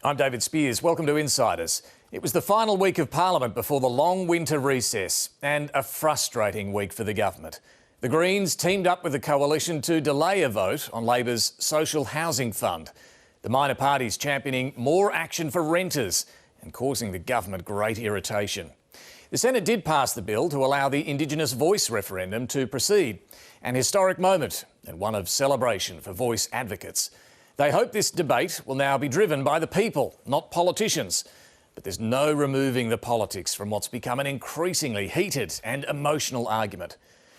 I'm David Spears. Welcome to Insiders. It was the final week of Parliament before the long winter recess and a frustrating week for the government. The Greens teamed up with the coalition to delay a vote on Labor's social housing fund. The minor parties championing more action for renters and causing the government great irritation. The Senate did pass the bill to allow the Indigenous Voice referendum to proceed. An historic moment and one of celebration for voice advocates. They hope this debate will now be driven by the people, not politicians. But there's no removing the politics from what's become an increasingly heated and emotional argument.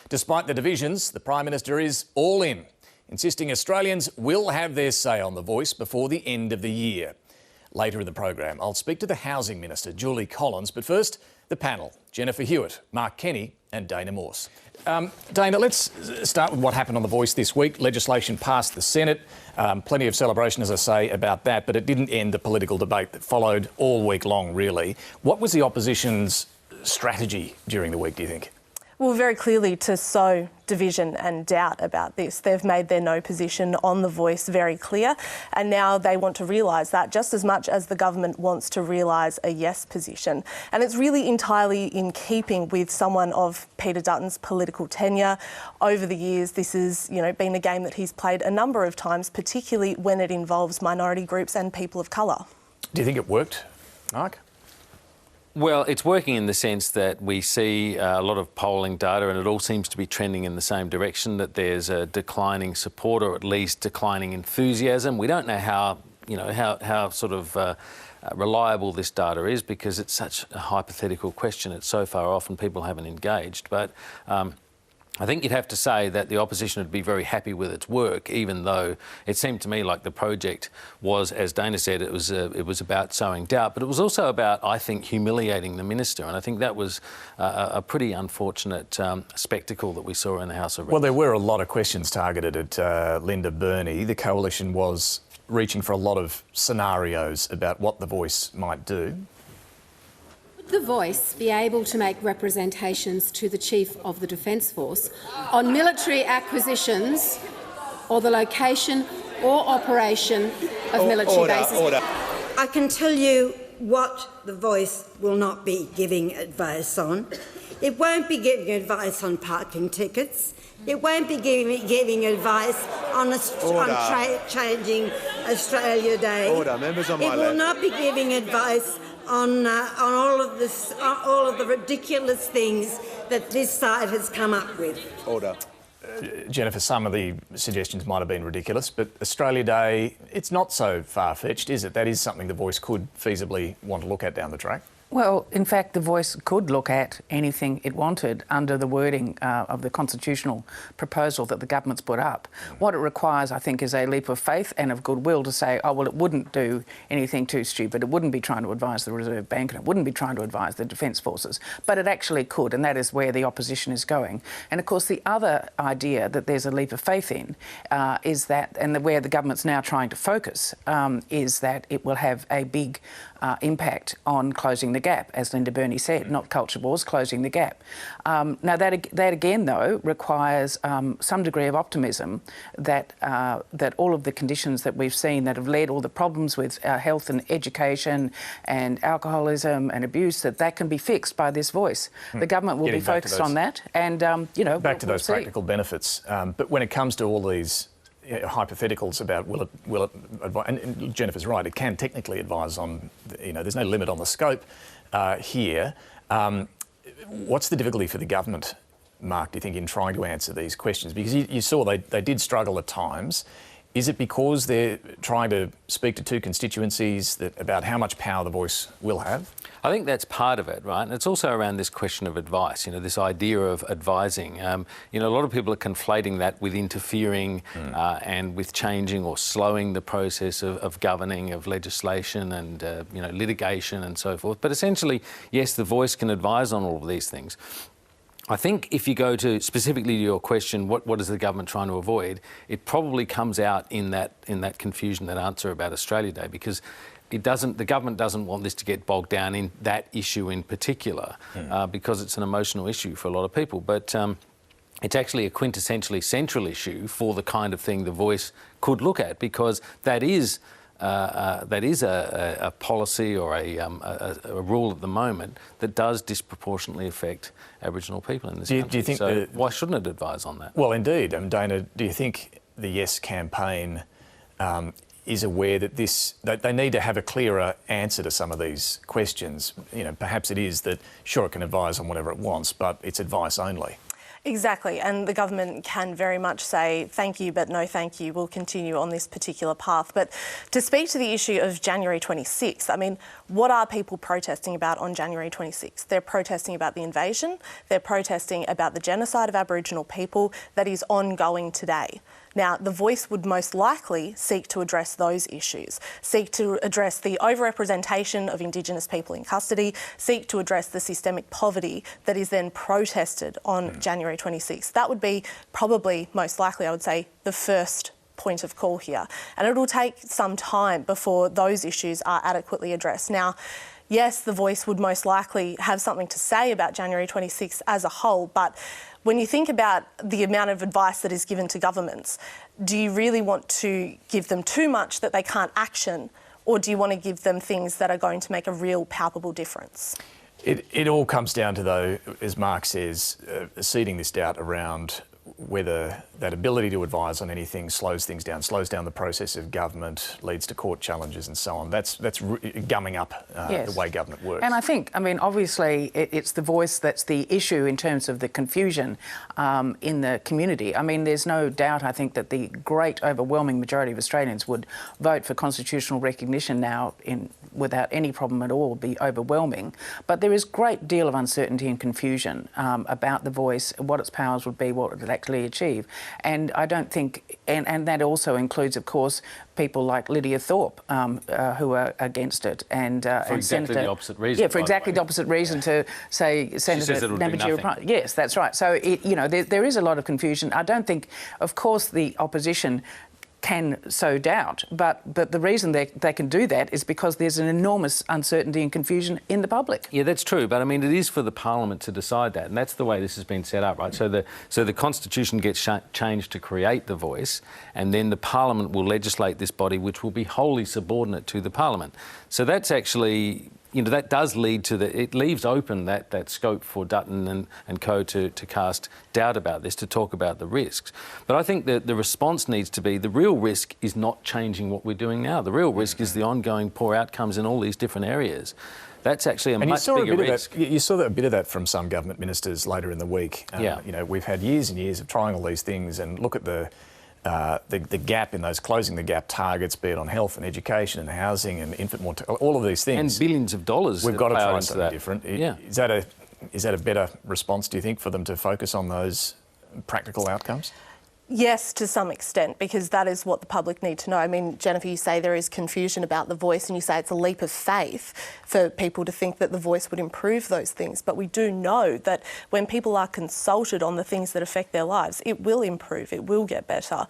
Despite the divisions, the Prime Minister is all in, insisting Australians will have their say on the voice before the end of the year. Later in the program, I'll speak to the Housing Minister, Julie Collins, but first, the panel, Jennifer Hewitt, Mark Kenny and Dana Morse. Dana, let's start with what happened on The Voice this week. Legislation passed the Senate. Plenty of celebration, as I say, about that, but it didn't end the political debate that followed all week long, really. What was the opposition's strategy during the week, do you think? Well, very clearly to sow division and doubt about this. They've made their no position on The Voice very clear, and now they want to realise that just as much as the government wants to realise a yes position. And it's really entirely in keeping with someone of Peter Dutton's political tenure. Over the years, this has, been a game that he's played a number of times, particularly when it involves minority groups and people of colour. Do you think it worked, Mark? Well, it's working in the sense that we see a lot of polling data and it all seems to be trending in the same direction, that there's a declining support or at least declining enthusiasm. We don't know how reliable this data is because it's such a hypothetical question. It's so far off and people haven't engaged. But I think you'd have to say that the opposition would be very happy with its work, even though it seemed to me like the project was, as Dana said, it was about sowing doubt, but it was also about, I think, humiliating the minister. And I think that was a pretty unfortunate spectacle that we saw in the House of Reps. Well, there were a lot of questions targeted at Linda Burney. The coalition was reaching for a lot of scenarios about what The Voice might do. Would The Voice be able to make representations to the Chief of the Defence Force on military acquisitions or the location or operation of military bases? Order. I can tell you what The Voice will not be giving advice on. It won't be giving advice on parking tickets. It won't be giving advice on changing Australia Day. Order. Members on my left. It will not be giving advice on all of the ridiculous things that this side has come up with. Order. Jennifer, some of the suggestions might have been ridiculous, but Australia Day, it's not so far-fetched, is it? That is something The Voice could feasibly want to look at down the track. Well, in fact, The Voice could look at anything it wanted under the wording of the constitutional proposal that the government's put up. What it requires, I think, is a leap of faith and of goodwill to say, oh, well, it wouldn't do anything too stupid. It wouldn't be trying to advise the Reserve Bank and it wouldn't be trying to advise the Defence Forces. But it actually could, and that is where the opposition is going. And, of course, the other idea that there's a leap of faith in is that, and where the government's now trying to focus, is that it will have a big impact on closing the gap, as Linda Burney said, not culture wars, closing the gap. Now, that again, though, requires some degree of optimism that all of the conditions that we've seen that have led all the problems with health and education and alcoholism and abuse, that can be fixed by this voice. The government will be focused on that, and back to those practical benefits. But when it comes to all these hypotheticals about will it advise, and Jennifer's right, it can technically advise on, there's no limit on the scope here. What's the difficulty for the government, Mark, do you think, in trying to answer these questions? Because you saw they did struggle at times. Is it because they're trying to speak to two constituencies about how much power The Voice will have? I think that's part of it, right? And it's also around this question of advice, this idea of advising. A lot of people are conflating that with interfering and with changing or slowing the process of governing, of legislation and, litigation and so forth. But essentially, yes, The Voice can advise on all of these things. I think if you go to specifically to your question, what is the government trying to avoid? It probably comes out in that confusion, that answer about Australia Day, because the government doesn't want this to get bogged down in that issue in particular, because it's an emotional issue for a lot of people. But it's actually a quintessentially central issue for the kind of thing The Voice could look at, because that is that is a policy or a rule at the moment that does disproportionately affect Aboriginal people in this country. Do you think so why shouldn't it advise on that? Well, indeed. Dana, do you think the Yes campaign is aware that that they need to have a clearer answer to some of these questions? Perhaps it is that, sure, it can advise on whatever it wants, but it's advice only. Exactly, and the government can very much say thank you but no thank you, we'll continue on this particular path. But to speak to the issue of January 26th, I mean, what are people protesting about on January 26th? They're protesting about the invasion, they're protesting about the genocide of Aboriginal people that is ongoing today. Now, the Voice would most likely seek to address those issues, seek to address the overrepresentation of Indigenous people in custody, seek to address the systemic poverty that is then protested on January 26th. That would be probably, most likely, I would say, the first point of call here. And it will take some time before those issues are adequately addressed. Now, yes, the Voice would most likely have something to say about January 26th as a whole, but when you think about the amount of advice that is given to governments, do you really want to give them too much that they can't action, or do you want to give them things that are going to make a real palpable difference? It all comes down to, though, as Mark says, seeding this doubt around whether that ability to advise on anything slows things down, slows down the process of government, leads to court challenges and so on. That's gumming up yes. the way government works. And I think, obviously it's the Voice that's the issue in terms of the confusion in the community. There's no doubt, I think, that the great overwhelming majority of Australians would vote for constitutional recognition now without any problem at all, be overwhelming. But there is a great deal of uncertainty and confusion about the Voice, what its powers would be, what it would actually achieve. And I don't think, and that also includes, of course, people like Lydia Thorpe who are against it. And for exactly the opposite reason. Yeah, for exactly the opposite reason to say Senator Namatjira. Yes, that's right. So, there is a lot of confusion. I don't think, of course, the opposition can sow doubt, but the reason they can do that is because there's an enormous uncertainty and confusion in the public. Yeah, that's true, but it is for the Parliament to decide that, and that's the way this has been set up, right? So the Constitution gets changed to create the Voice, and then the Parliament will legislate this body, which will be wholly subordinate to the Parliament. So that's actually, that does lead to it leaves open that scope for Dutton and co to cast doubt about this, to talk about the risks. But I think that the response needs to be, the real risk is not changing what we're doing now. The real risk is the ongoing poor outcomes in all these different areas. That's actually a much bigger risk. You saw a bit of that from some government ministers later in the week. We've had years and years of trying all these things, and look at the gap in those closing the gap targets, be it on health and education and housing and infant mortality, all of these things. And billions of dollars. We've got to try something that. different. Yeah. Is that a better response, do you think, for them to focus on those practical outcomes? Yes, to some extent, because that is what the public need to know. Jennifer, you say there is confusion about the Voice, and you say it's a leap of faith for people to think that the Voice would improve those things. But we do know that when people are consulted on the things that affect their lives, it will improve, it will get better.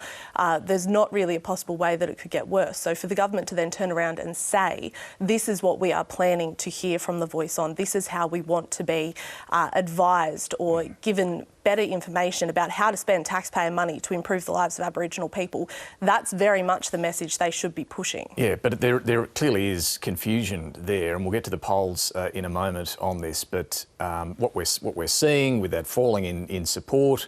There's not really a possible way that it could get worse. So for the government to then turn around and say, this is what we are planning to hear from the Voice on, this is how we want to be advised or given better information about how to spend taxpayer money to improve the lives of Aboriginal people, that's very much the message they should be pushing. Yeah, but there clearly is confusion there, and we'll get to the polls in a moment on this, but what we're seeing with that falling in support,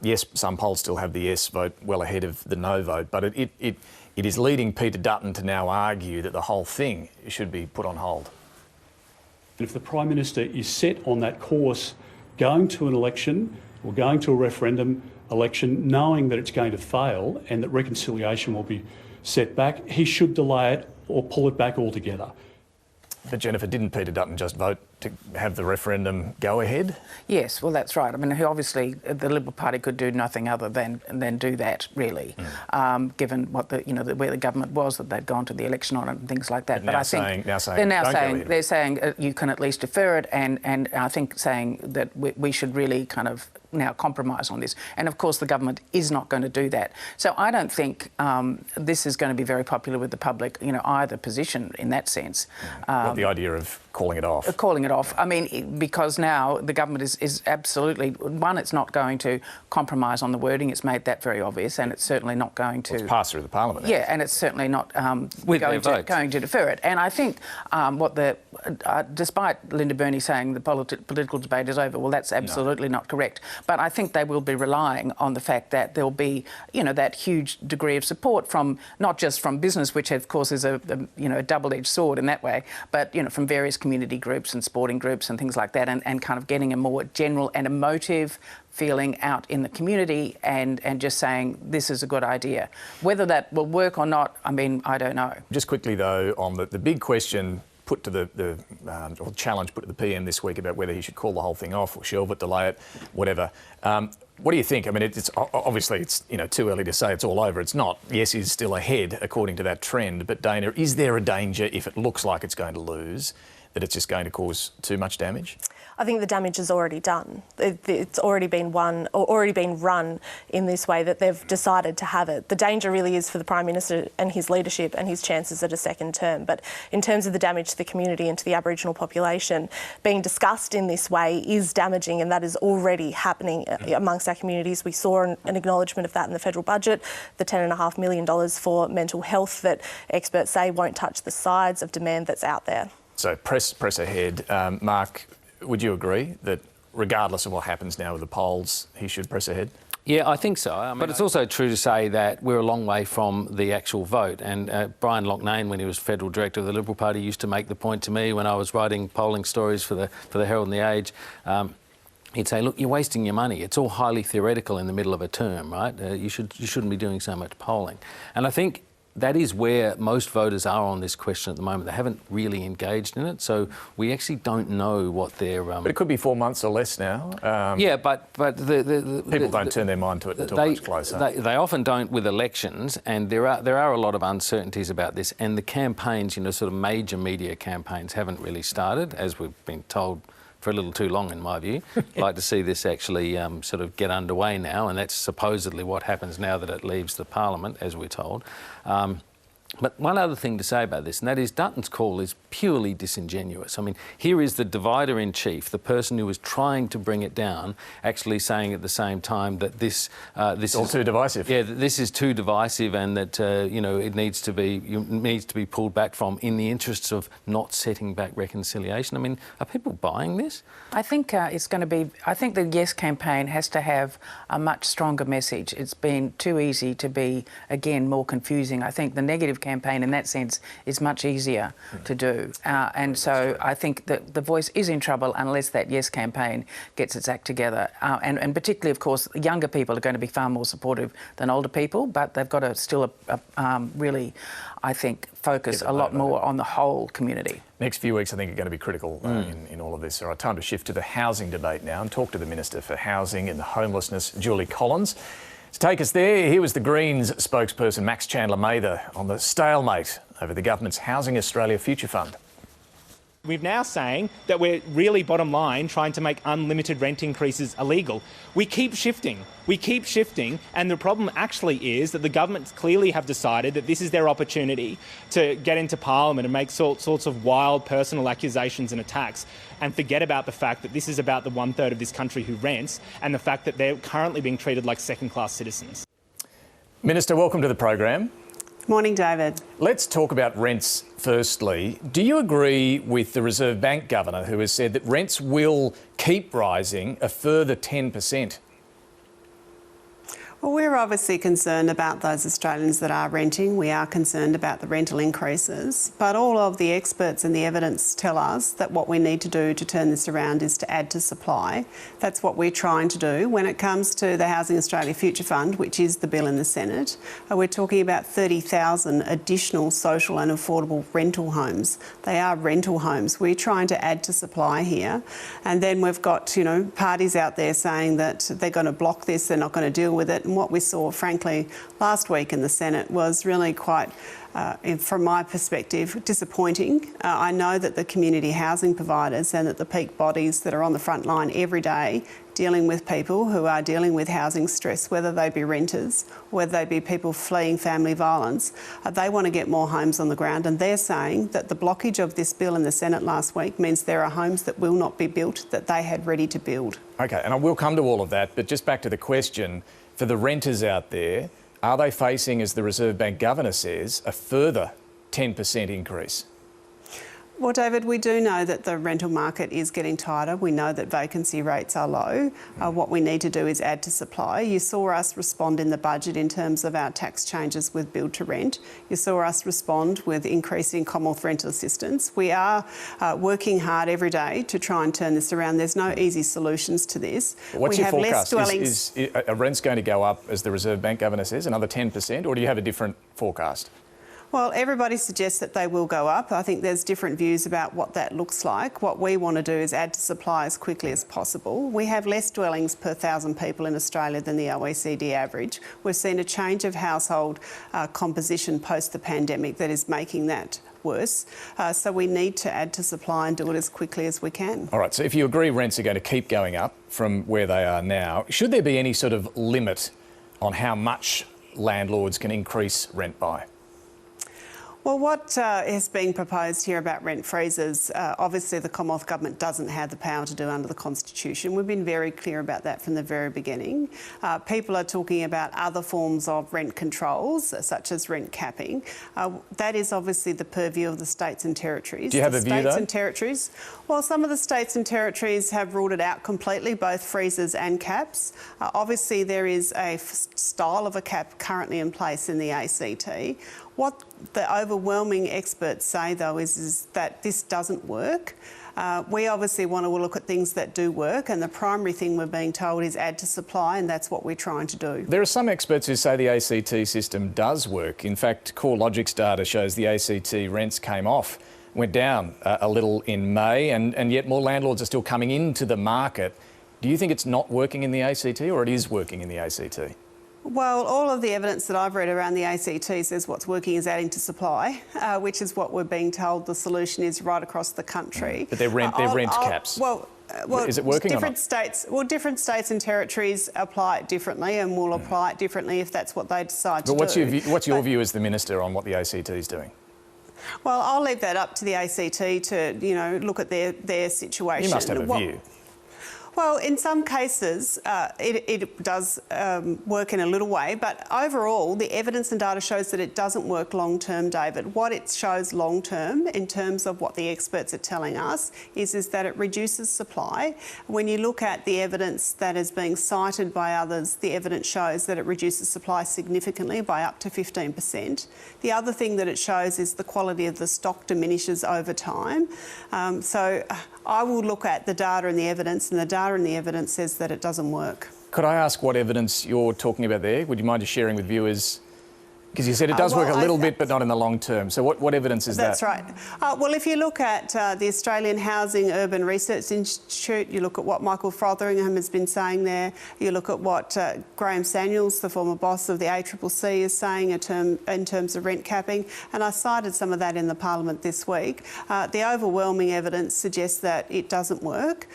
yes, some polls still have the yes vote well ahead of the no vote, but it is leading Peter Dutton to now argue that the whole thing should be put on hold. If the Prime Minister is set on that course, going to an election or going to a referendum election, knowing that it's going to fail and that reconciliation will be set back, he should delay it or pull it back altogether. But Jennifer, didn't Peter Dutton just vote to have the referendum go ahead? Yes, well, that's right. Obviously, the Liberal Party could do nothing other than do that, really, given what where the government was that they'd gone to the election on it and things like that. But I think they're saying you can at least defer it, and I think saying that we should really kind of now compromise on this. And of course, the government is not going to do that. So I don't think this is going to be very popular with the public, either position in that sense. The idea of calling it off. Calling it off. I mean, because now the government is absolutely, one, it's not going to compromise on the wording. It's made that very obvious, and it's certainly not going to... Well, it's passed through the parliament now. Yeah, and it's certainly not going to defer it. And I think despite Linda Burney saying the political debate is over, well, that's absolutely not correct. But I think they will be relying on the fact that there'll be, that huge degree of support from, not just from business, which of course is a double-edged sword in that way, but, from various community groups and sporting groups and things like that, and kind of getting a more general and emotive feeling out in the community and just saying this is a good idea. Whether that will work or not, I mean, I don't know. Just quickly though, on the big question put to or challenge put to the PM this week about whether he should call the whole thing off or shelve it, delay it, whatever. What do you think? I mean, it's obviously it's too early to say it's all over. It's not. Yes, he's still ahead according to that trend. But Dana, is there a danger if it looks like it's going to lose, that it's just going to cause too much damage? I think the damage is already done. It's already been won, or already been run in this way that they've decided to have it. The danger really is for the Prime Minister and his leadership and his chances at a second term. But in terms of the damage to the community and to the Aboriginal population, being discussed in this way is damaging, and that is already happening amongst our communities. We saw an acknowledgement of that in the federal budget, the $10.5 million for mental health that experts say won't touch the sides of demand that's out there. So press ahead. Mark, would you agree that regardless of what happens now with the polls, he should press ahead? Yeah, I think so. I mean, but it's also true to say that we're a long way from the actual vote. And Brian Loughnane, when he was federal director of the Liberal Party, used to make the point to me when I was writing polling stories for the Herald and the Age. He'd say, look, you're wasting your money. It's all highly theoretical in the middle of a term, right? You shouldn't be doing so much polling. And I think that is where most voters are on this question at the moment. They haven't really engaged in it, so we actually don't know what their... But it could be 4 months or less now. Yeah, but people don't turn their mind to it until much closer. They often don't with elections, and there are a lot of uncertainties about this, and the campaigns, sort of major media campaigns haven't really started, as we've been told for a little too long, in my view. I'd like to see this actually sort of get underway now, and that's supposedly what happens now that it leaves the Parliament, as we're told. But one other thing to say about this, and that is Dutton's call is purely disingenuous. I mean, here is the divider-in-chief, the person who was trying to bring it down, actually saying at the same time that this is all too divisive. Yeah, that this is too divisive, and that it needs to be pulled back from in the interests of not setting back reconciliation. I mean, are people buying this? I think it's going to be. I think the Yes campaign has to have a much stronger message. It's been too easy to be, again, more confusing. I think the negative campaign in that sense is much easier to do. And so I think that the Voice is in trouble unless that Yes campaign gets its act together. And particularly, of course, younger people are going to be far more supportive than older people, but they've got to still really, I think, focus a lot more on the whole community. Next few weeks, I think, are going to be critical in all of this. All right, time to shift to the housing debate now and talk to the Minister for Housing and Homelessness, Julie Collins. To take us there, here was the Greens spokesperson, Max Chandler-Mather, on the stalemate over the government's Housing Australia Future Fund. We're now saying that we're really, bottom line, trying to make unlimited rent increases illegal. We keep shifting, and the problem actually is that the governments clearly have decided that this is their opportunity to get into Parliament and make sorts of wild personal accusations and attacks, and forget about the fact that this is about the 1/3 of this country who rents, and the fact that they're currently being treated like second-class citizens. Minister, welcome to the program. Morning, David. Let's talk about rents firstly. Do you agree with the Reserve Bank Governor who has said that rents will keep rising a further 10%? Well, we're obviously concerned about those Australians that are renting. We are concerned about the rental increases. But all of the experts and the evidence tell us that what we need to do to turn this around is to add to supply. That's what we're trying to do. When it comes to the Housing Australia Future Fund, which is the bill in the Senate, we're talking about 30,000 additional social and affordable rental homes. They are rental homes. We're trying to add to supply here. And then we've got, parties out there saying that they're going to block this, they're not going to deal with it. And what we saw, frankly, last week in the Senate was really quite, from my perspective, disappointing. I know that the community housing providers and that the peak bodies that are on the front line every day dealing with people who are dealing with housing stress, whether they be renters, whether they be people fleeing family violence, they want to get more homes on the ground, and they're saying that the blockage of this bill in the Senate last week means there are homes that will not be built that they had ready to build. OK, and I will come to all of that, but just back to the question, for the renters out there, are they facing, as the Reserve Bank Governor says, a further 10% increase? Well, David, we do know that the rental market is getting tighter. We know that vacancy rates are low. What we need to do is add to supply. You saw us respond in the budget in terms of our tax changes with build to rent. You saw us respond with increasing Commonwealth rental assistance. We are working hard every day to try and turn this around. There's no easy solutions to this. What's your forecast? Is rent's going to go up, as the Reserve Bank Governor says, another 10%, or do you have a different forecast? Well, everybody suggests that they will go up. I think there's different views about what that looks like. What we want to do is add to supply as quickly as possible. We have less dwellings per 1,000 people in Australia than the OECD average. We've seen a change of household composition post the pandemic that is making that worse. So we need to add to supply and do it as quickly as we can. All right, so if you agree rents are going to keep going up from where they are now, should there be any sort of limit on how much landlords can increase rent by? Well, what is being proposed here about rent freezes, obviously the Commonwealth Government doesn't have the power to do under the Constitution. We've been very clear about that from the very beginning. People are talking about other forms of rent controls, such as rent capping. That is obviously the purview of the states and territories. Do you have a view, though? States and territories. Well, some of the states and territories have ruled it out completely, both freezes and caps. Obviously, there is a style of a cap currently in place in the ACT. What the overwhelming experts say, though, is that this doesn't work. We obviously want to look at things that do work, and the primary thing we're being told is add to supply, and that's what we're trying to do. There are some experts who say the ACT system does work. In fact, CoreLogic's data shows the ACT rents went down a little in May, and yet more landlords are still coming into the market. Do you think it's not working in the ACT, or it is working in the ACT? Well, all of the evidence that I've read around the ACT says what's working is adding to supply, which is what we're being told the solution is right across the country. But they're rent caps. Well, is it working different states and territories apply it differently, and will apply it differently if that's what they decide to do. What's your view as the Minister on what the ACT is doing? Well, I'll leave that up to the ACT to, look at their situation. You must have a view. Well, in some cases, it does work in a little way, but overall, the evidence and data shows that it doesn't work long-term, David. What it shows long-term, in terms of what the experts are telling us, is that it reduces supply. When you look at the evidence that is being cited by others, the evidence shows that it reduces supply significantly by up to 15%. The other thing that it shows is the quality of the stock diminishes over time. So I will look at the data and the evidence, and the data and the evidence says that it doesn't work. Could I ask what evidence you're talking about there? Would you mind just sharing with viewers? Because you said it does work a little bit, but not in the long term. So what evidence is that? That's right. Well, if you look at the Australian Housing Urban Research Institute, you look at what Michael Fotheringham has been saying there, you look at what Graham Samuels, the former boss of the ACCC, is saying in terms of rent capping, and I cited some of that in the Parliament this week. The overwhelming evidence suggests that it doesn't work.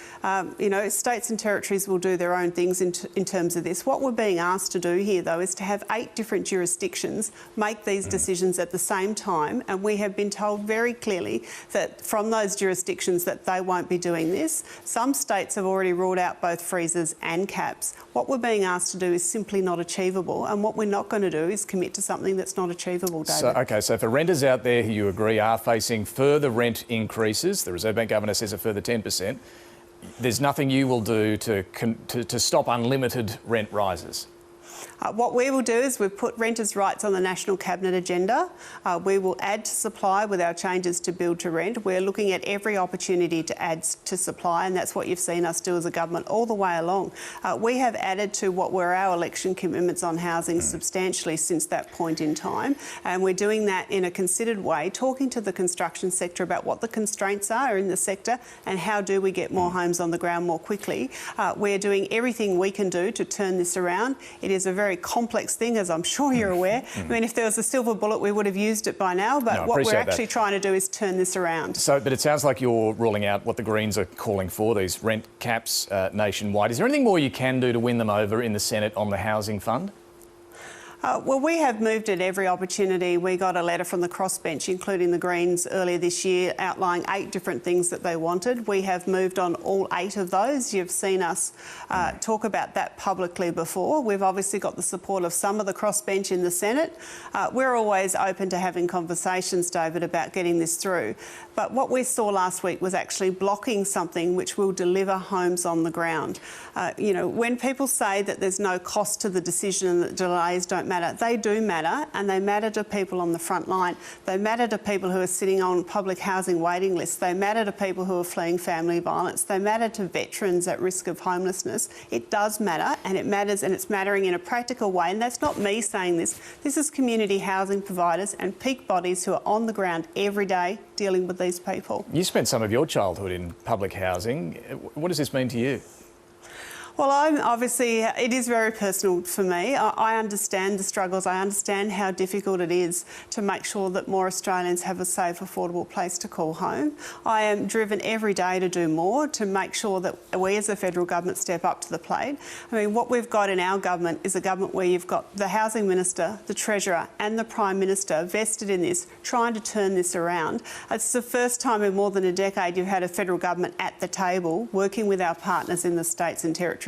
States and territories will do their own things in terms of this. What we're being asked to do here, though, is to have 8 different jurisdictions make these decisions at the same time, and we have been told very clearly that from those jurisdictions that they won't be doing this. Some states have already ruled out both freezers and caps. What we're being asked to do is simply not achievable, and what we're not going to do is commit to something that's not achievable, David. So for renters out there who you agree are facing further rent increases, the Reserve Bank Governor says a further 10%, there's nothing you will do to stop unlimited rent rises? What we will do is we've put renters' rights on the National Cabinet agenda. We will add to supply with our changes to build to rent. We're looking at every opportunity to add to supply, and that's what you've seen us do as a government all the way along. We have added to what were our election commitments on housing substantially since that point in time, and we're doing that in a considered way, talking to the construction sector about what the constraints are in the sector and how do we get more homes on the ground more quickly. We're doing everything we can do to turn this around. It is a a very complex thing, as I'm sure you're aware. I mean, if there was a silver bullet, we would have used it by now, but what we're actually trying to do is turn this around. So, but it sounds like you're ruling out what the Greens are calling for, these rent caps nationwide. Is there anything more you can do to win them over in the Senate on the housing fund? Well, we have moved at every opportunity. We got a letter from the crossbench, including the Greens, earlier this year, outlining 8 different things that they wanted. We have moved on all 8 of those. You've seen us talk about that publicly before. We've obviously got the support of some of the crossbench in the Senate. We're always open to having conversations, David, about getting this through. But what we saw last week was actually blocking something which will deliver homes on the ground. You know, when people say that there's no cost to the decision and that delays don't matter, they do matter, and they matter to people on the front line. They matter to people who are sitting on public housing waiting lists. They matter to people who are fleeing family violence. They matter to veterans at risk of homelessness. It does matter, and it matters, and it's mattering in a practical way. And that's not me saying this. This is community housing providers and peak bodies who are on the ground every day dealing with these people. You spent some of your childhood in public housing. What does this mean to you? Well, it is very personal for me. I understand the struggles. I understand how difficult it is to make sure that more Australians have a safe, affordable place to call home. I am driven every day to do more, to make sure that we as a federal government step up to the plate. I mean, what we've got in our government is a government where you've got the Housing Minister, the Treasurer and the Prime Minister vested in this, trying to turn this around. It's the first time in more than a decade you've had a federal government at the table, working with our partners in the states and territories,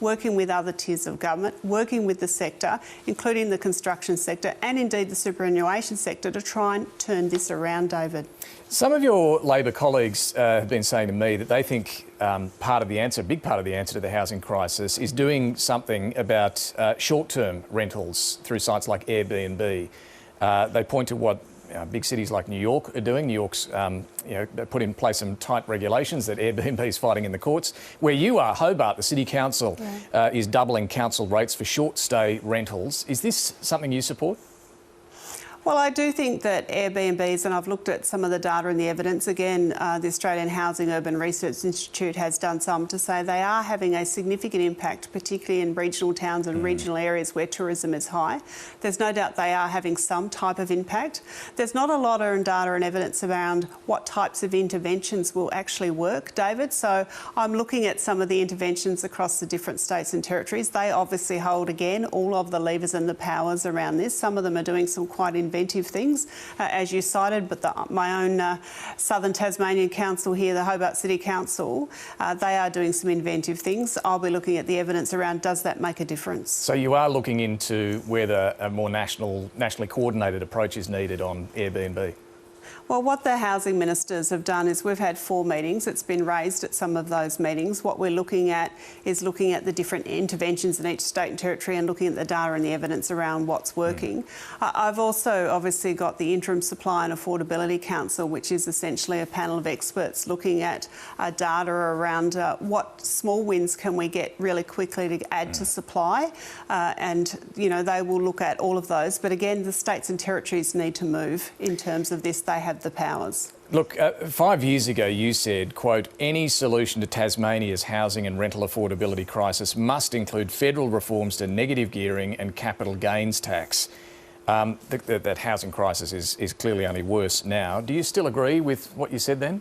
working with other tiers of government, working with the sector, including the construction sector and indeed the superannuation sector, to try and turn this around, David. Some of your Labor colleagues have been saying to me that they think part of the answer, a big part of the answer to the housing crisis is doing something about short-term rentals through sites like Airbnb. They point to what big cities like New York are doing. New York's put in place some tight regulations that Airbnb is fighting in the courts. Where you are, Hobart, the City Council is doubling council rates for short-stay rentals. Is this something you support? Well, I do think that Airbnbs, and I've looked at some of the data and the evidence, again, the Australian Housing Urban Research Institute has done some to say they are having a significant impact, particularly in regional towns and regional areas where tourism is high. There's no doubt they are having some type of impact. There's not a lot of data and evidence around what types of interventions will actually work, David. So I'm looking at some of the interventions across the different states and territories. They obviously hold, again, all of the levers and the powers around this. Some of them are doing some quite inventive things, as you cited, but my own Southern Tasmanian Council here, the Hobart City Council, they are doing some inventive things. I'll be looking at the evidence around, does that make a difference? So you are looking into whether a more nationally coordinated approach is needed on Airbnb? Well, what the housing ministers have done is we've had 4 meetings. It's been raised at some of those meetings. What we're looking at is looking at the different interventions in each state and territory and looking at the data and the evidence around what's working. I've also obviously got the Interim Supply and Affordability Council, which is essentially a panel of experts looking at data around what small wins can we get really quickly to add to supply. And, you know, they will look at all of those. But again, the states and territories need to move in terms of this. They have the powers. Look, 5 years ago you said, quote, any solution to Tasmania's housing and rental affordability crisis must include federal reforms to negative gearing and capital gains tax. That housing crisis is clearly only worse now. Do you still agree with what you said then?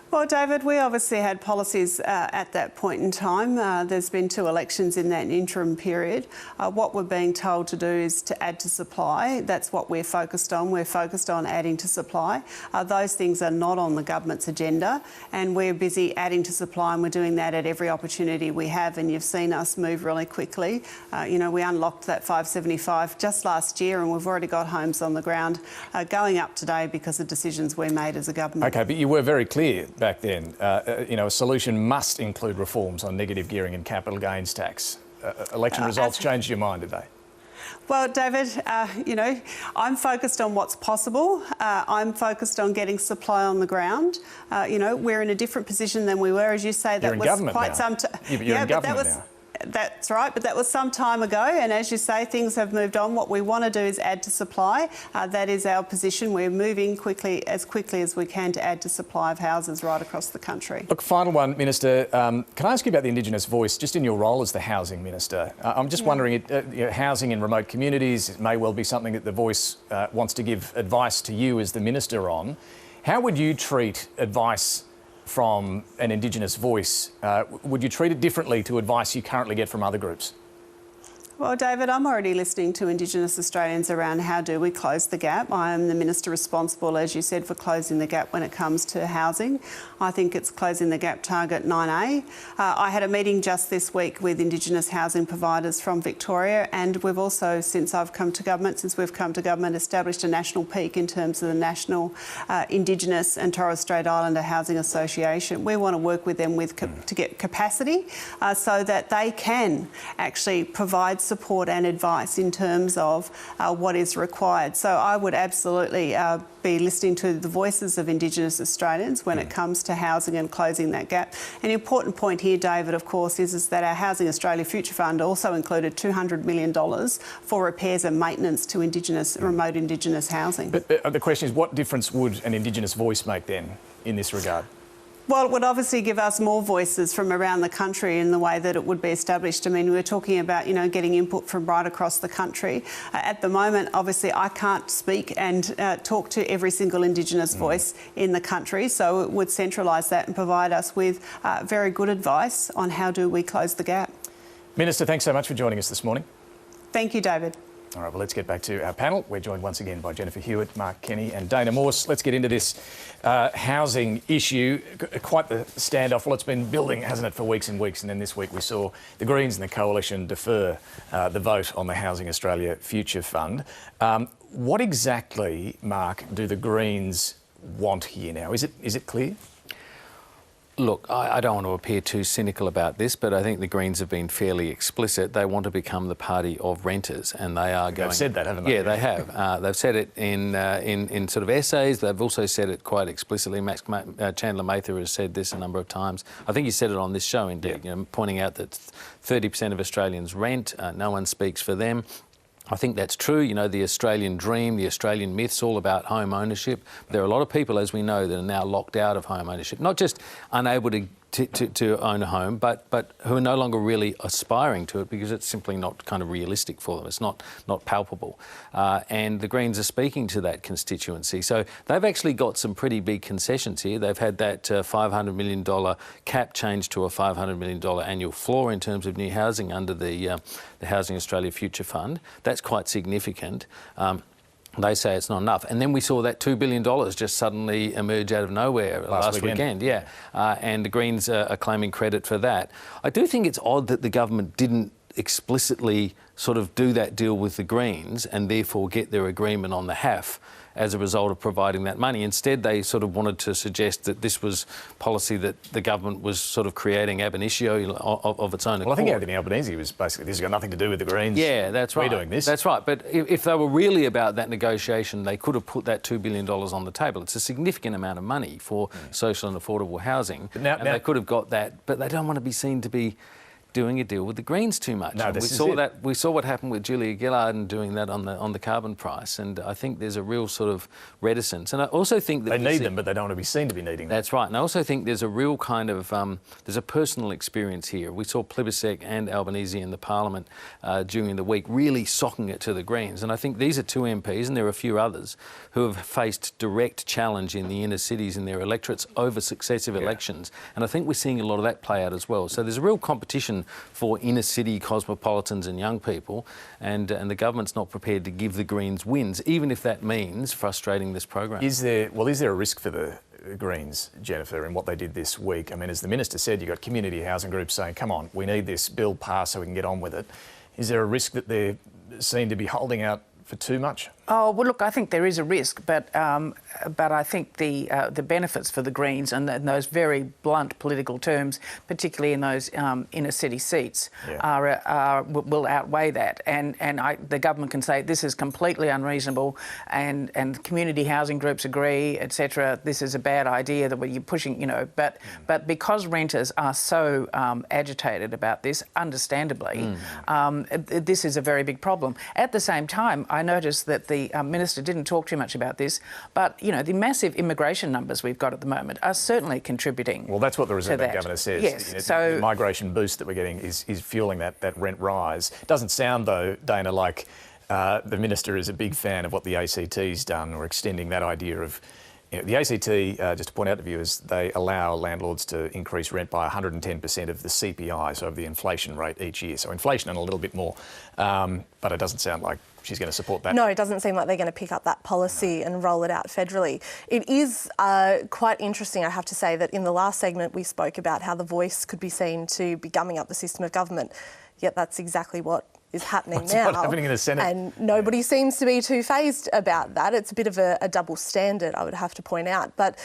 Well, David, we obviously had policies at that point in time. There's been 2 elections in that interim period. What we're being told to do is to add to supply. That's what we're focused on. We're focused on adding to supply. Those things are not on the government's agenda, and we're busy adding to supply, and we're doing that at every opportunity we have, and you've seen us move really quickly. You know, we unlocked that 575 just last year, and we've already got homes on the ground going up today because of decisions we made as a government. OK, but you were very clear back then, a solution must include reforms on negative gearing and capital gains tax. Election results changed your mind, did they? Well, David, I'm focused on what's possible. I'm focused on getting supply on the ground. We're in a different position than we were, as you say. You're in government now. You're in government now. That's right, but that was some time ago, and as you say, things have moved on. What we want to do is add to supply. That is our position. We're moving quickly as we can to add to supply of houses right across the country. Look, final one, Minister. Can I ask you about the Indigenous Voice, just in your role as the Housing Minister? I'm just wondering, housing in remote communities, it may well be something that the Voice wants to give advice to you as the Minister on. How would you treat advice from an Indigenous Voice? Would you treat it differently to advice you currently get from other groups? Well, David, I'm already listening to Indigenous Australians around how do we close the gap. I am the Minister responsible, as you said, for closing the gap when it comes to housing. I think it's closing the gap target 9A. I had a meeting just this week with Indigenous housing providers from Victoria, and we've also, since we've come to government, established a national peak in terms of the National Indigenous and Torres Strait Islander Housing Association. We want to work with them to get capacity so that they can actually provide support and advice in terms of what is required. So I would absolutely be listening to the voices of Indigenous Australians when it comes to housing and closing that gap. An important point here, David, of course, is that our Housing Australia Future Fund also included $200 million for repairs and maintenance to remote Indigenous housing. But the question is, what difference would an Indigenous Voice make then in this regard? Well, it would obviously give us more voices from around the country in the way that it would be established. I mean, we're talking about, getting input from right across the country. At the moment, obviously, I can't speak and talk to every single Indigenous voice in the country, so it would centralise that and provide us with very good advice on how do we close the gap. Minister, thanks so much for joining us this morning. Thank you, David. All right, well, let's get back to our panel. We're joined once again by Jennifer Hewitt, Mark Kenny and Dana Morse. Let's get into this housing issue. Quite the standoff. Well, it's been building, hasn't it, for weeks and weeks, and then this week we saw the Greens and the Coalition defer the vote on the Housing Australia Future Fund. What exactly, Mark, do the Greens want here now? Is it clear? Look, I don't want to appear too cynical about this, but I think the Greens have been fairly explicit. They want to become the party of renters, and they are going... They've said that, haven't they? Yeah, they have. They've said it in sort of essays. They've also said it quite explicitly. Chandler Mather has said this a number of times. I think he said it on this show, indeed, pointing out that 30% of Australians rent. No one speaks for them. I think that's true. The Australian dream, the Australian myth's all about home ownership. There are a lot of people, as we know, that are now locked out of home ownership, not just unable to own a home, but who are no longer really aspiring to it because it's simply not kind of realistic for them. It's not palpable. And the Greens are speaking to that constituency. So they've actually got some pretty big concessions here. They've had that $500 million cap changed to a $500 million annual floor in terms of new housing under the Housing Australia Future Fund. That's quite significant. They say it's not enough. And then we saw that $2 billion just suddenly emerge out of nowhere last weekend. Yeah. And the Greens are claiming credit for that. I do think it's odd that the government didn't explicitly sort of do that deal with the Greens and therefore get their agreement on the HAF as a result of providing that money. Instead, they sort of wanted to suggest that this was policy that the government was sort of creating ab initio of its own accord. Well, I think Anthony Albanese was basically, this has got nothing to do with the Greens. Yeah, that's right. We're doing this. That's right. But if they were really about that negotiation, they could have put that $2 billion on the table. It's a significant amount of money for social and affordable housing. But now, they could have got that, but they don't want to be seen to be doing a deal with the Greens too much. No, we saw what happened with Julia Gillard and doing that on the carbon price, and I think there's a real sort of reticence. And I also think that they need them, but they don't want to be seen to be needing them. That's right. And I also think there's a real kind of there's a personal experience here. We saw Plibersek and Albanese in the Parliament during the week really socking it to the Greens, and I think these are two MPs, and there are a few others who have faced direct challenge in the inner cities in their electorates over successive elections, and I think we're seeing a lot of that play out as well. So there's a real competition for inner city cosmopolitans and young people, and the government's not prepared to give the Greens wins, even if that means frustrating this program. Is there a risk for the Greens, Jennifer, in what they did this week? I mean, as the Minister said, you've got community housing groups saying, come on, we need this bill passed so we can get on with it. Is there a risk that they're seen to be holding out for too much? Oh well, look, I think there is a risk, but I think the benefits for the Greens and those very blunt political terms, particularly in those inner city seats, will outweigh that. And the government can say this is completely unreasonable, and community housing groups agree, etc. This is a bad idea that you're pushing, you know. But because renters are so agitated about this, understandably, this is a very big problem. At the same time, I noticed that the Minister didn't talk too much about this, but, you know, the massive immigration numbers we've got at the moment are certainly contributing. Well, that's what the Reserve Bank Governor says. Yes, You know, so the migration boost that we're getting is fueling that rent rise. It doesn't sound, though, Dana, like the Minister is a big fan of what the ACT's done, or extending that idea of... You know, the ACT, just to point out to viewers, they allow landlords to increase rent by 110% of the CPI, so of the inflation rate each year. So inflation and a little bit more. But it doesn't sound like she's going to support that. No, it doesn't seem like they're going to pick up that policy and roll it out federally. It is quite interesting, I have to say, that in the last segment we spoke about how the Voice could be seen to be gumming up the system of government, yet that's exactly what is happening now. What's happening in the Senate? And nobody seems to be too fazed about that. It's a bit of a double standard, I would have to point out. But,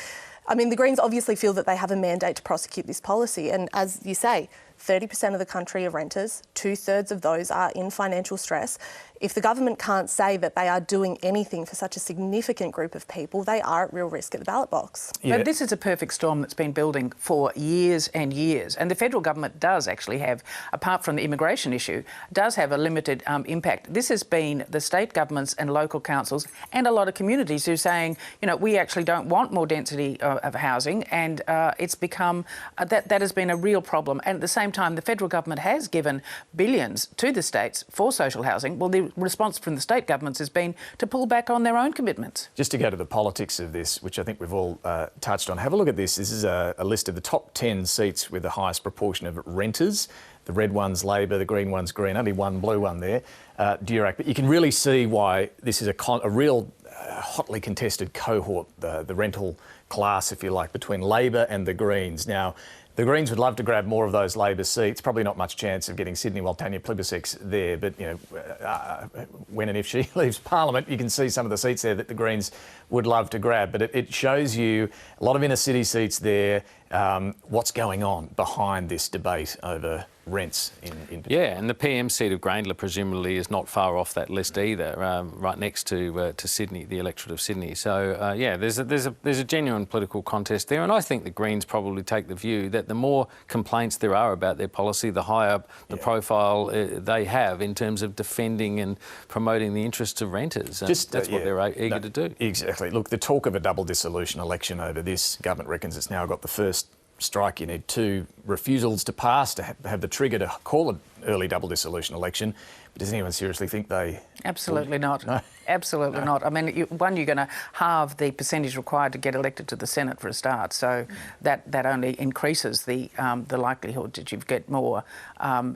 I mean, the Greens obviously feel that they have a mandate to prosecute this policy. And as you say, 30% of the country are renters, 2/3 of those are in financial stress. If the government can't say that they are doing anything for such a significant group of people, they are at real risk at the ballot box. Yeah. But this is a perfect storm that's been building for years and years. And the federal government does actually have, apart from the immigration issue, does have a limited impact. This has been the state governments and local councils and a lot of communities who are saying, you know, we actually don't want more density of housing, and it's become, that has been a real problem. And at the same time, the federal government has given billions to the states for social housing. Well, the response from the state governments has been to pull back on their own commitments. Just to go to the politics of this, which I think we've all touched on, have a look at this. This is a list of the top 10 seats with the highest proportion of renters. The red one's Labor, the green one's Green, only one blue one there, Durack. But you can really see why this is a real hotly contested cohort, the rental class, if you like, between Labor and the Greens. Now, the Greens would love to grab more of those Labor seats. Probably not much chance of getting Sydney while Tanya Plibersek's there. But, you know, when and if she leaves Parliament, you can see some of the seats there that the Greens would love to grab. But it shows you a lot of inner city seats there, what's going on behind this debate over rents in Yeah, and the PM seat of Grayndler presumably is not far off that list either, right next to Sydney, the electorate of Sydney. So yeah, there's a genuine political contest there, and I think the Greens probably take the view that the more complaints there are about their policy, the higher the profile they have in terms of defending and promoting the interests of renters. That's what they're eager to do. Exactly. Look, the talk of a double dissolution election over this, government reckons it's now got the first strike. You need 2 refusals to pass to have the trigger to call an early double dissolution election. But does anyone seriously think they... Absolutely not. No? Absolutely not. I mean, you're going to halve the percentage required to get elected to the Senate for a start, so that only increases the likelihood that you get more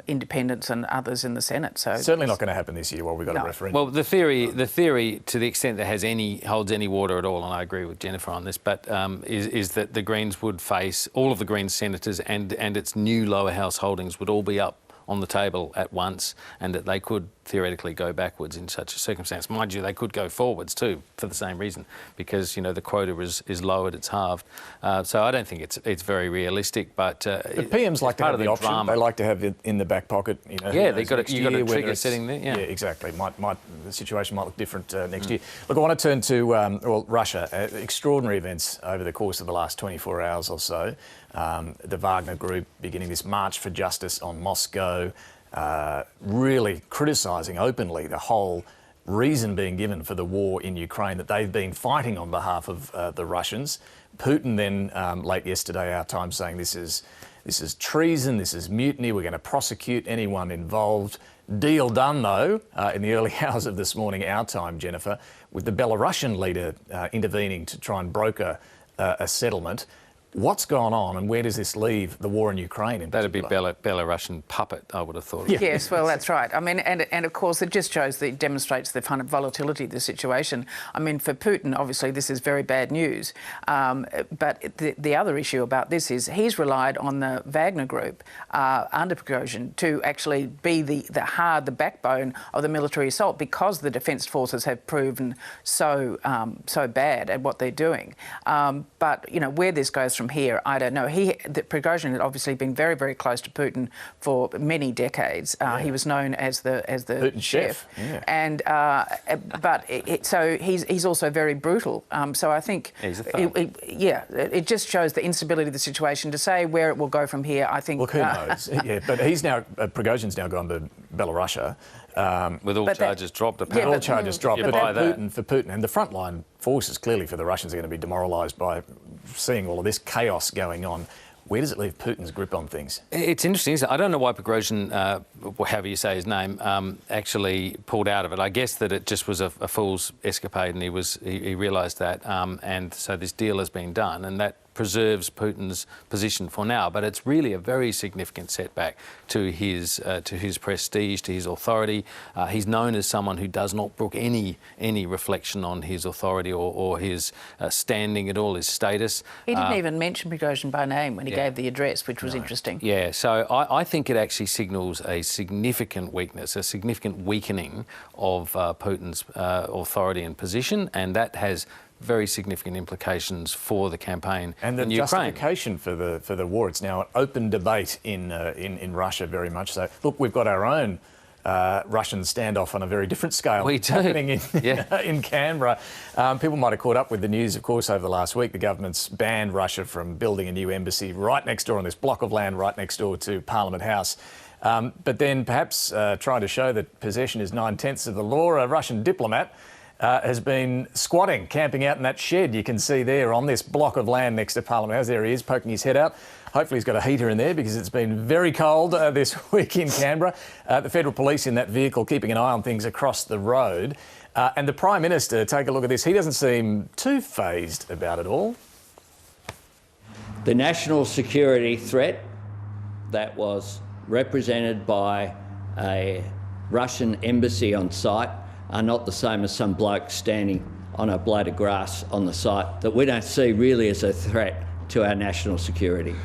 independents and others in the Senate. So certainly not going to happen this year while we've got a referendum. Well, the theory, to the extent that holds any water at all, and I agree with Jennifer on this, but is that the Greens would face all of the Greens senators and its new lower house holdings would all be up on the table at once, and that they could theoretically go backwards in such a circumstance. Mind you, they could go forwards too for the same reason, because, you know, the quota is lowered, it's halved. So I don't think it's very realistic, but the PMs like to have the option. Drama. They like to have it in the back pocket. You know, yeah, you've got a trigger sitting there. Yeah, exactly. The situation might look different next year. Look, I want to turn to Russia. Extraordinary events over the course of the last 24 hours or so. The Wagner group beginning this march for justice on Moscow, really criticising openly the whole reason being given for the war in Ukraine, that they've been fighting on behalf of the Russians. Putin then, late yesterday, our time, saying this is treason, this is mutiny, we're going to prosecute anyone involved. Deal done, though, in the early hours of this morning, our time, Jennifer, with the Belarusian leader intervening to try and broker a settlement. What's gone on, and where does this leave the war in Ukraine in That'd be particular? Belarusian puppet, I would have thought. Yeah. Yes, well, that's right. I mean, and of course, it just shows that it demonstrates the kind of volatility of the situation. I mean, for Putin, obviously, this is very bad news. But the other issue about this is he's relied on the Wagner group under Prigozhin to actually be the backbone of the military assault, because the defence forces have proven so bad at what they're doing. But you know, where this goes from here, I don't know. Prigozhin had obviously been very, very close to Putin for many decades. He was known as the Putin chef. Yeah. And so he's also very brutal. So I think he's a thug. It just shows the instability of the situation. To say where it will go from here, I think. Look, who knows? Yeah, but Prigozhin's now gone to Belarus. With all charges dropped, apparently. All charges dropped. But for Putin, and the frontline forces, clearly for the Russians, are going to be demoralised by seeing all of this chaos going on. Where does it leave Putin's grip on things? It's interesting, isn't it? I don't know why Prigozhin, however you say his name, actually pulled out of it. I guess that it just was a fool's escapade, and he realised that, and so this deal has been done, and that preserves Putin's position for now. But it's really a very significant setback to his prestige, to his authority. He's known as someone who does not brook any reflection on his authority or his standing at all, his status. He didn't even mention Prigozhin by name when he gave the address, which was interesting. Yeah, so I think it actually signals a significant weakness, a significant weakening of Putin's authority and position, and that has very significant implications for the campaign and the in Ukraine. Justification for the war. It's now an open debate in Russia, very much so. Look, we've got our own Russian standoff on a very different scale. We do. Happening in Canberra. People might have caught up with the news, of course, over the last week. The government's banned Russia from building a new embassy right next door on this block of land right next door to Parliament House. But then perhaps trying to show that possession is 9/10 of the law, a Russian diplomat has been squatting, camping out in that shed you can see there on this block of land next to Parliament House. There he is, poking his head out. Hopefully he's got a heater in there because it's been very cold this week in Canberra. The federal police in that vehicle keeping an eye on things across the road. And the Prime Minister, take a look at this. He doesn't seem too fazed about it all. The national security threat that was represented by a Russian embassy on site are not the same as some bloke standing on a blade of grass on the site that we don't see really as a threat to our national security.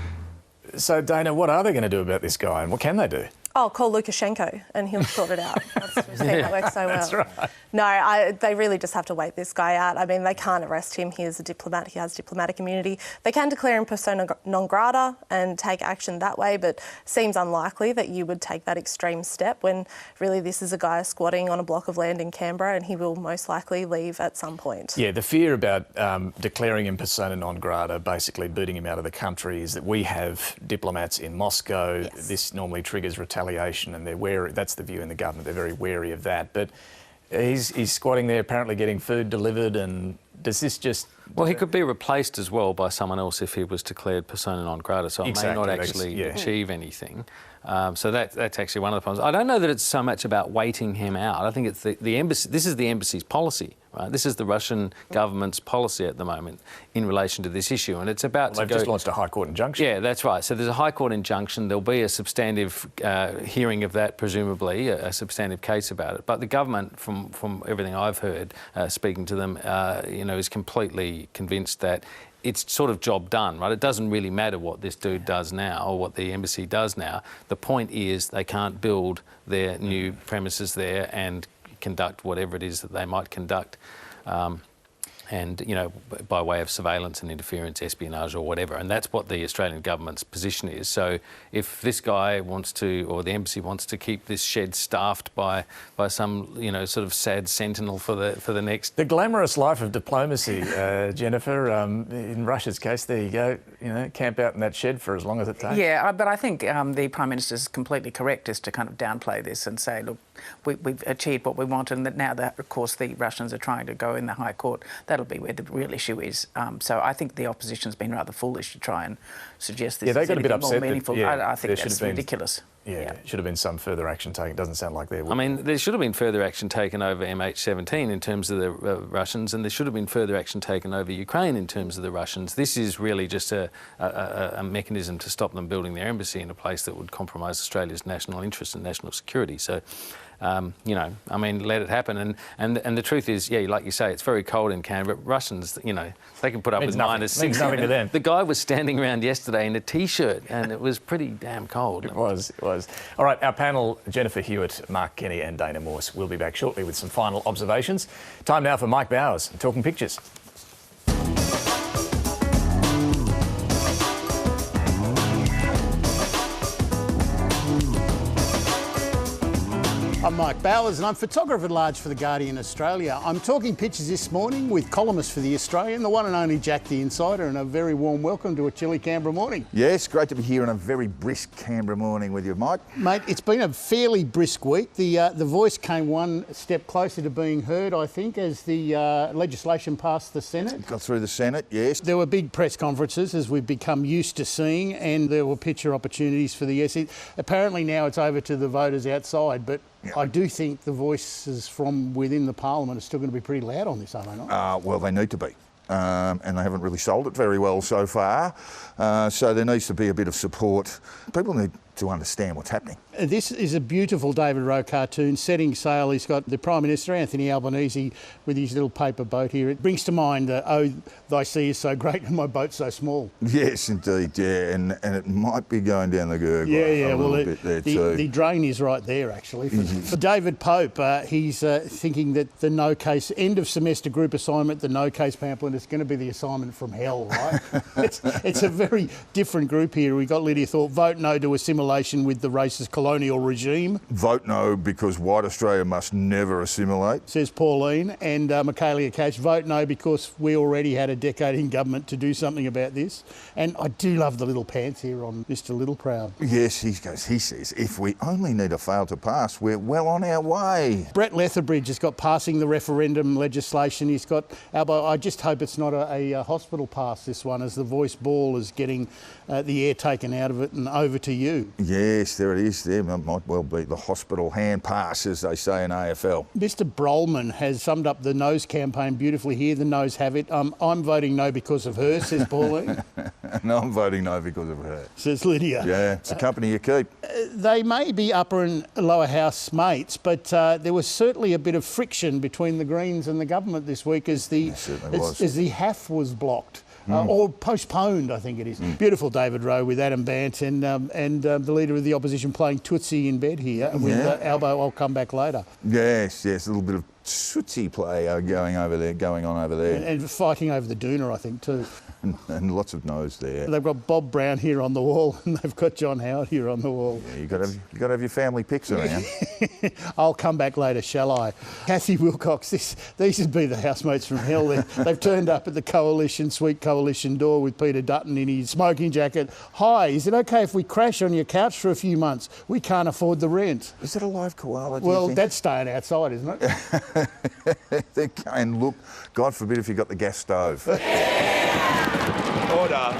So, Dana, what are they going to do about this guy and what can they do? Oh, call Lukashenko and he'll sort it out. We've seen that work so well. That's right. No, they really just have to wait this guy out. I mean, they can't arrest him. He is a diplomat. He has diplomatic immunity. They can declare him persona non grata and take action that way, but seems unlikely that you would take that extreme step when really this is a guy squatting on a block of land in Canberra and he will most likely leave at some point. Yeah, the fear about declaring him persona non grata, basically booting him out of the country, is that we have diplomats in Moscow. Yes. This normally triggers retaliation and they're wary. That's the view in the government. They're very wary of that. But he's squatting there, apparently getting food delivered, and does this just... Well, he could be replaced as well by someone else if he was declared persona non grata, so it may not actually achieve anything. So that's actually one of the problems. I don't know that it's so much about waiting him out. I think it's the embassy. This is the embassy's policy, right? This is the Russian government's policy at the moment in relation to this issue, and it's about. Well, they've just launched a High Court injunction. Yeah, that's right. So there's a High Court injunction. There'll be a substantive hearing of that, presumably a substantive case about it. But the government, from everything I've heard, speaking to them, is completely convinced that it's sort of job done, right? It doesn't really matter what this dude does now or what the embassy does now. The point is they can't build their new premises there and conduct whatever it is that they might conduct. And, by way of surveillance and interference, espionage or whatever. And that's what the Australian government's position is. So if this guy wants to, or the embassy wants to keep this shed staffed by some, sort of sad sentinel for the next... The glamorous life of diplomacy, Jennifer. In Russia's case, there you go, camp out in that shed for as long as it takes. Yeah, but I think the Prime Minister is completely correct as to kind of downplay this and say, look, we've achieved what we wanted, and that now that, of course, the Russians are trying to go in the High Court, that'll be where the real issue is. So I think the opposition's been rather foolish to try and suggest this is anything more meaningful. I think that's ridiculous. Yeah, should have been some further action taken. Doesn't sound like there would. I mean, there should have been further action taken over MH17 in terms of the Russians, and there should have been further action taken over Ukraine in terms of the Russians. This is really just a mechanism to stop them building their embassy in a place that would compromise Australia's national interest and national security. So, you know, I mean, let it happen. And the truth is, yeah, like you say, it's very cold in Canberra. But Russians, you know, they can put up with -6. Means nothing to them. The guy was standing around yesterday in a T-shirt, and it was pretty damn cold. It was. All right, our panel, Jennifer Hewitt, Mark Kenny and Dana Morse, will be back shortly with some final observations. Time now for Mike Bowers, Talking Pictures. I'm Mike Bowers and I'm photographer-at-large for The Guardian Australia. I'm talking pictures this morning with columnist for The Australian, the one and only Jack the Insider, and a very warm welcome to a chilly Canberra morning. Yes, great to be here on a very brisk Canberra morning with you, Mike. Mate, it's been a fairly brisk week. The Voice came one step closer to being heard, I think, as the legislation passed the Senate. Got through the Senate, yes. There were big press conferences, as we've become used to seeing, and there were picture opportunities for the yes. Apparently now it's over to the voters outside, but yeah. I do think the voices from within the parliament are still going to be pretty loud on this, are they not? Well, they need to be. And they haven't really sold it very well so far. So there needs to be a bit of support. People need to understand what's happening. This is a beautiful David Rowe cartoon setting sail. He's got the Prime Minister, Anthony Albanese, with his little paper boat here. It brings to mind, oh, thy sea is so great and my boat's so small. Yes, indeed, yeah, and it might be going down the Gurgler a little bit there too. The drain is right there, actually. For David Pope, he's thinking that the no-case end of semester group assignment, the no-case pamphlet, is going to be the assignment from hell, right? it's a very different group here. We got Lydia Thorpe, vote no to assimilation with the racist colonial regime. Vote no because white Australia must never assimilate, says Pauline. And Michaelia Cash, vote no because we already had a decade in government to do something about this. And I do love the little pants here on Mr Littleproud. Yes, he says, if we only need a fail to pass, we're well on our way. Brett Lethbridge has got passing the referendum legislation. He's got, Albo, I just hope it's not a hospital pass, this one, as the Voice ball is getting the air taken out of it and over to you. Yes, there it is. There might well be the hospital hand pass, as they say in AFL. Mr Brolman has summed up the No's campaign beautifully here. The No's have it. I'm voting no because of her, says Pauline. No, I'm voting no because of her, says Lydia. Yeah, it's a company you keep. They may be upper and lower house mates, but there was certainly a bit of friction between the Greens and the government this week as the HAF was blocked. Or postponed, I think it is. Beautiful David Rowe with Adam Bant and the Leader of the Opposition playing Tootsie in bed here. And with Albo, I'll come back later. Yes, a little bit of Tootsie play going on over there. And fighting over the doona, I think, too. And lots of no's there. They've got Bob Brown here on the wall and they've got John Howard here on the wall. Yeah, you got to have your family pics around. I'll come back later, shall I? Kathy Wilcox, these would be the housemates from hell. They've turned up at the Sweet Coalition door with Peter Dutton in his smoking jacket. Hi, is it okay if we crash on your couch for a few months? We can't afford the rent. Is it a live koala? Well, that's staying outside, isn't it? And look, God forbid if you got the gas stove. Order.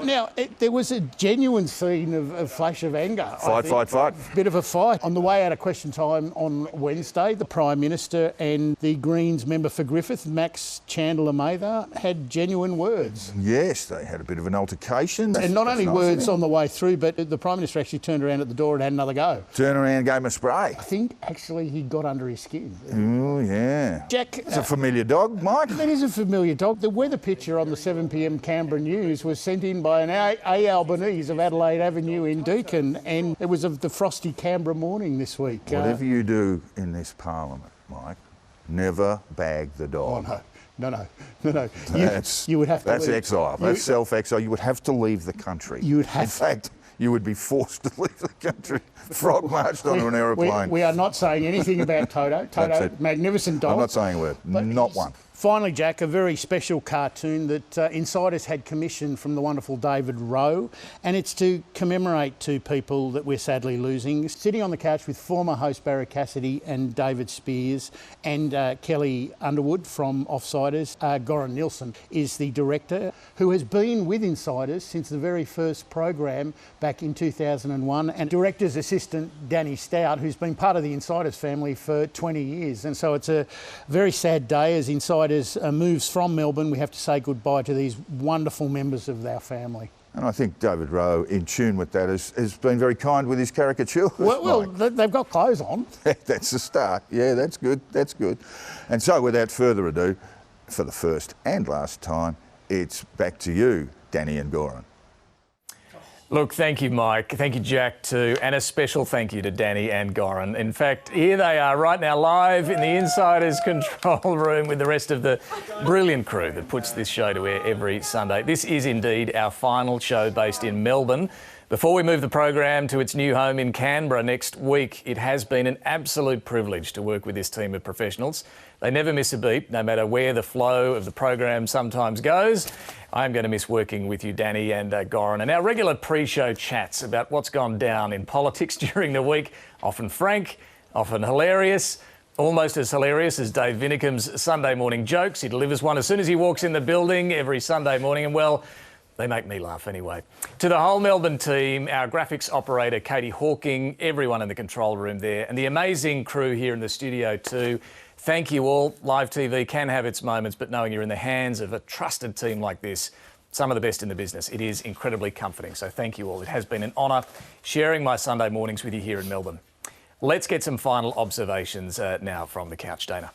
Now, there was a genuine scene of flash of anger. Fight. Bit of a fight. On the way out of question time on Wednesday, the Prime Minister and the Greens member for Griffith, Max Chandler-Mather, had genuine words. Yes, they had a bit of an altercation. And not only words on the way through, but the Prime Minister actually turned around at the door and had another go. Turned around and gave him a spray. I think, actually, he got under his skin. Oh, yeah. Jack... It's a familiar dog, Mike. That is a familiar dog. The weather picture on the 7 p.m. Canberra News was sent in by an A. Albanese of Adelaide Avenue in Deakin, and it was of the frosty Canberra morning this week. Whatever you do in this parliament, Mike, never bag the dog. Oh, no. You would have to That's leave. exile. That's self-exile. You would have to leave the country. In fact, you would be forced to leave the country. Frog marched onto an aeroplane. We are not saying anything about Toto. Toto, magnificent dog. I'm not saying a word. Not one. Finally, Jack, a very special cartoon that Insiders had commissioned from the wonderful David Rowe, and it's to commemorate two people that we're sadly losing. Sitting on the couch with former host Barry Cassidy and David Spears and Kelly Underwood from Offsiders, Goran Nilsson is the director, who has been with Insiders since the very first program back in 2001, and director's assistant Danny Stout, who's been part of the Insiders family for 20 years. And so it's a very sad day as Insiders moves from Melbourne. We have to say goodbye to these wonderful members of our family. And I think David Rowe, in tune with that, has been very kind with his caricatures. Well, they've got clothes on. That's a start. Yeah, that's good. That's good. And so, without further ado, for the first and last time, it's back to you, Danny and Goran. Look, thank you, Mike. Thank you, Jack, too. And a special thank you to Danny and Goran. In fact, here they are right now, live in the Insiders control room with the rest of the brilliant crew that puts this show to air every Sunday. This is indeed our final show based in Melbourne. Before we move the program to its new home in Canberra next week, it has been an absolute privilege to work with this team of professionals. They never miss a beat, no matter where the flow of the program sometimes goes. I'm going to miss working with you, Danny and Goran, and our regular pre-show chats about what's gone down in politics during the week, often frank, often hilarious, almost as hilarious as Dave Vinicum's Sunday morning jokes. He delivers one as soon as he walks in the building every Sunday morning, and well, they make me laugh anyway. To the whole Melbourne team, our graphics operator, Katie Hawking, everyone in the control room there, and the amazing crew here in the studio too. Thank you all. Live TV can have its moments, but knowing you're in the hands of a trusted team like this, some of the best in the business, it is incredibly comforting. So thank you all. It has been an honour sharing my Sunday mornings with you here in Melbourne. Let's get some final observations now from the couch, Dana.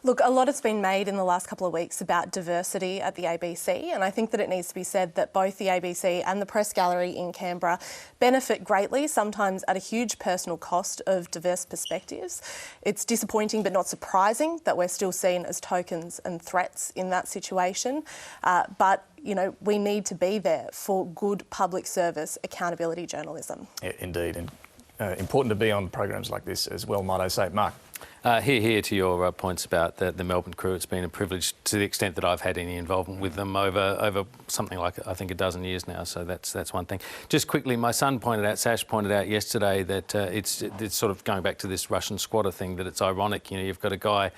Look, a lot has been made in the last couple of weeks about diversity at the ABC, and I think that it needs to be said that both the ABC and the Press Gallery in Canberra benefit greatly, sometimes at a huge personal cost of diverse perspectives. It's disappointing but not surprising that we're still seen as tokens and threats in that situation, but you know, we need to be there for good public service accountability journalism. Yeah, indeed, and important to be on programs like this as well, might I say. Mark. Here to your points about the Melbourne crew. It's been a privilege to the extent that I've had any involvement with them over something like, I think, a dozen years now. So that's one thing. Just quickly, my son pointed out, Sash pointed out yesterday that it's sort of going back to this Russian squatter thing, that it's ironic. You know, you've got a guy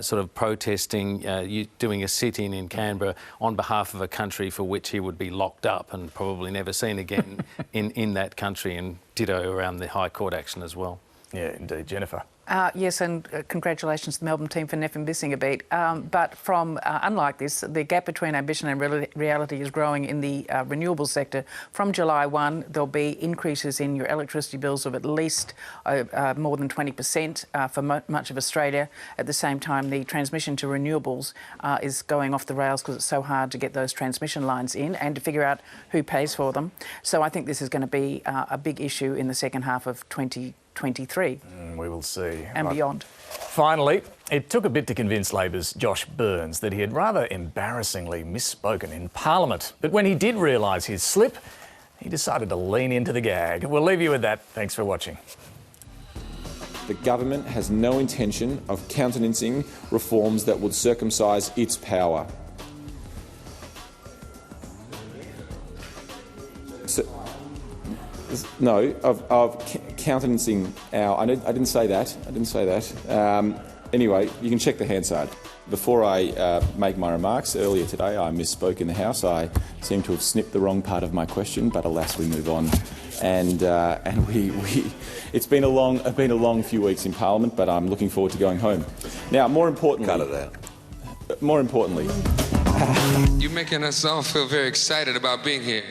sort of protesting, doing a sit-in in Canberra on behalf of a country for which he would be locked up and probably never seen again in that country, and ditto around the High Court action as well. Yeah, indeed. Jennifer. Yes, and congratulations to the Melbourne team for never missing a beat. But from, unlike this, the gap between ambition and reality is growing in the renewables sector. From July 1, there'll be increases in your electricity bills of at least more than 20% for much of Australia. At the same time, the transmission to renewables is going off the rails because it's so hard to get those transmission lines in and to figure out who pays for them. So I think this is going to be a big issue in the second half of 2023. We will see. And beyond. Finally, it took a bit to convince Labor's Josh Burns that he had rather embarrassingly misspoken in Parliament. But when he did realise his slip, he decided to lean into the gag. We'll leave you with that. Thanks for watching. The government has no intention of countenancing reforms that would circumcise its power. No, of countenancing our... I didn't say that. I didn't say that. Anyway, you can check the Hansard. Before I make my remarks, earlier today I misspoke in the House. I seem to have snipped the wrong part of my question, but alas, we move on. And it's been a long few weeks in Parliament, but I'm looking forward to going home. Now, more importantly... Cut it out. More importantly... You're making us all feel very excited about being here.